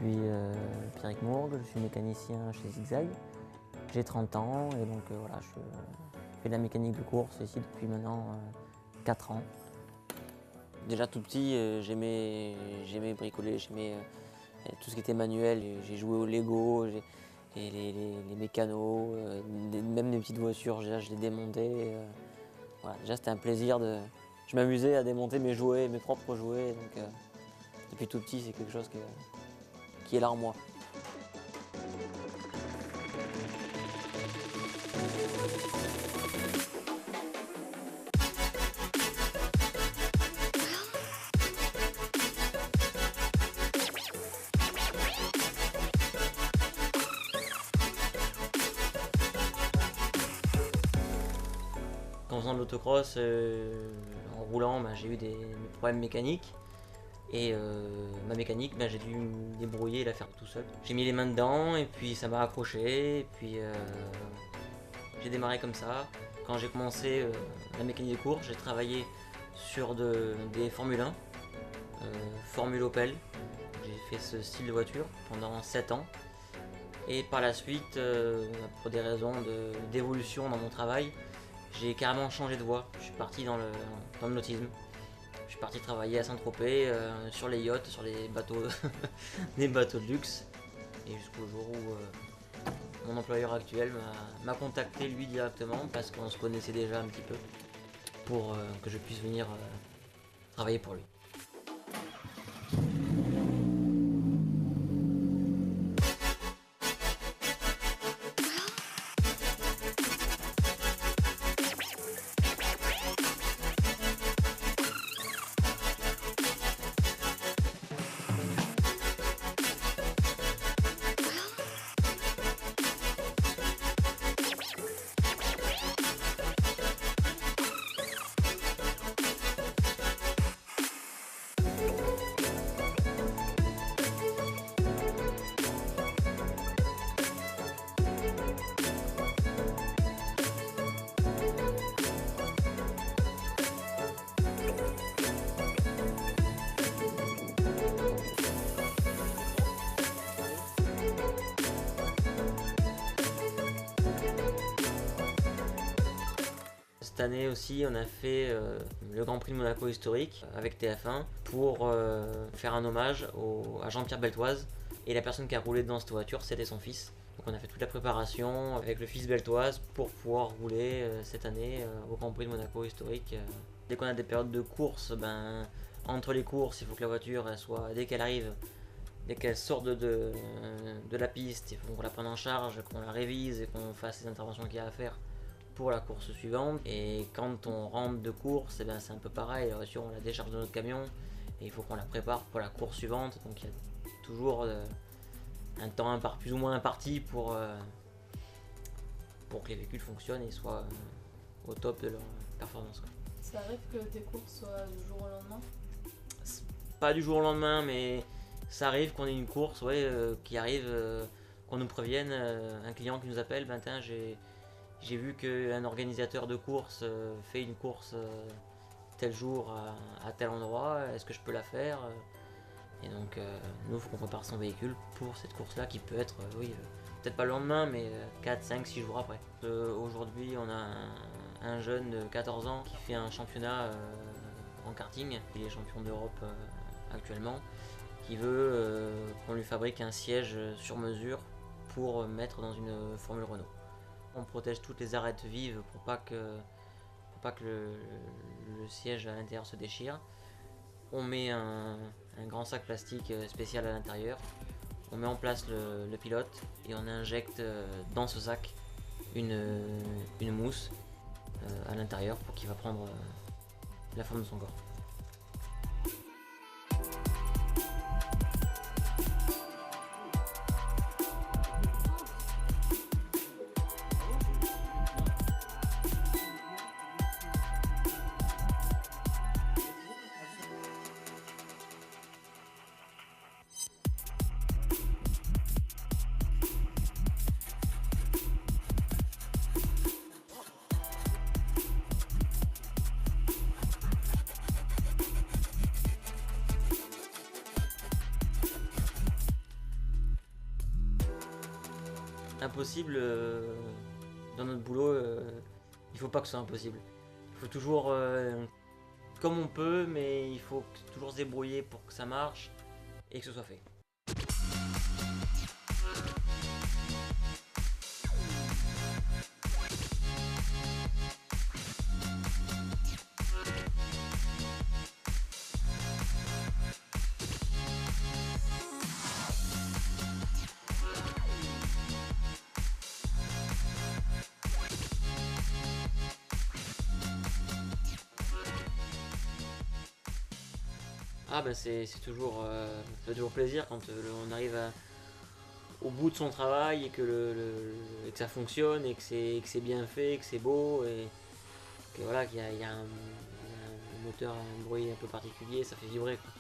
suis Pierrick Mourgue, je suis mécanicien chez Zigzag. J'ai 30 ans et donc voilà, je fais de la mécanique de course ici depuis maintenant 4 ans. Déjà tout petit, j'aimais bricoler, j'aimais tout ce qui était manuel. J'ai joué au Lego et les mécanos, même les petites voitures, déjà, je les démontais. Voilà, déjà c'était un plaisir je m'amusais à démonter mes jouets, mes propres jouets. Donc depuis tout petit, c'est quelque chose qui est là en moi. En faisant de l'autocross, en roulant, j'ai eu des problèmes mécaniques. Et ma mécanique, j'ai dû me débrouiller et la faire tout seul. J'ai mis les mains dedans et puis ça m'a accroché. Et puis j'ai démarré comme ça. Quand j'ai commencé la mécanique de course, j'ai travaillé sur des Formule 1, Formule Opel. J'ai fait ce style de voiture pendant 7 ans. Et par la suite, pour des raisons d'évolution dans mon travail, j'ai carrément changé de voie. Je suis parti dans le nautisme. Je suis parti travailler à Saint-Tropez, sur les yachts, sur les bateaux, des bateaux de luxe. Et jusqu'au jour où mon employeur actuel m'a contacté lui directement parce qu'on se connaissait déjà un petit peu pour que je puisse venir travailler pour lui. Cette année aussi, on a fait le Grand Prix de Monaco historique avec TF1 pour faire un hommage à Jean-Pierre Beltoise. Et la personne qui a roulé dans cette voiture, c'était son fils. Donc on a fait toute la préparation avec le fils Beltoise pour pouvoir rouler cette année au Grand Prix de Monaco historique. Dès qu'on a des périodes de course, entre les courses, il faut que la voiture, dès qu'elle arrive, dès qu'elle sort de la piste, il faut qu'on la prenne en charge, qu'on la révise et qu'on fasse les interventions qu'il y a à faire pour la course suivante. Et quand on rentre de course, c'est un peu pareil, la voiture on la décharge de notre camion et il faut qu'on la prépare pour la course suivante. Donc il y a toujours un temps plus ou moins imparti pour que les véhicules fonctionnent et soient au top de leur performance. Ça arrive que tes courses soient du jour au lendemain? Pas du jour au lendemain, mais ça arrive qu'on ait une course qui arrive, qu'on nous prévienne, un client qui nous appelle, j'ai vu qu'un organisateur de course fait une course tel jour à tel endroit, est-ce que je peux la faire? Et donc nous, il faut qu'on prépare son véhicule pour cette course-là qui peut être, peut-être pas le lendemain, mais 4, 5, 6 jours après. Aujourd'hui, on a un jeune de 14 ans qui fait un championnat en karting. Il est champion d'Europe actuellement, qui veut qu'on lui fabrique un siège sur mesure pour mettre dans une Formule Renault. On protège toutes les arêtes vives pour pas que le siège à l'intérieur se déchire. On met un grand sac plastique spécial à l'intérieur. On met en place le pilote et on injecte dans ce sac une mousse à l'intérieur pour qu'il va prendre la forme de son corps. impossible dans notre boulot, il faut pas que ce soit impossible. Il faut toujours comme on peut, mais il faut toujours se débrouiller pour que ça marche et que ce soit fait. Ah ben c'est toujours, ça fait toujours plaisir quand on arrive au bout de son travail et et que ça fonctionne et que c'est bien fait, que c'est beau et que voilà qu'il y a un moteur, un bruit un peu particulier, ça fait vibrer quoi.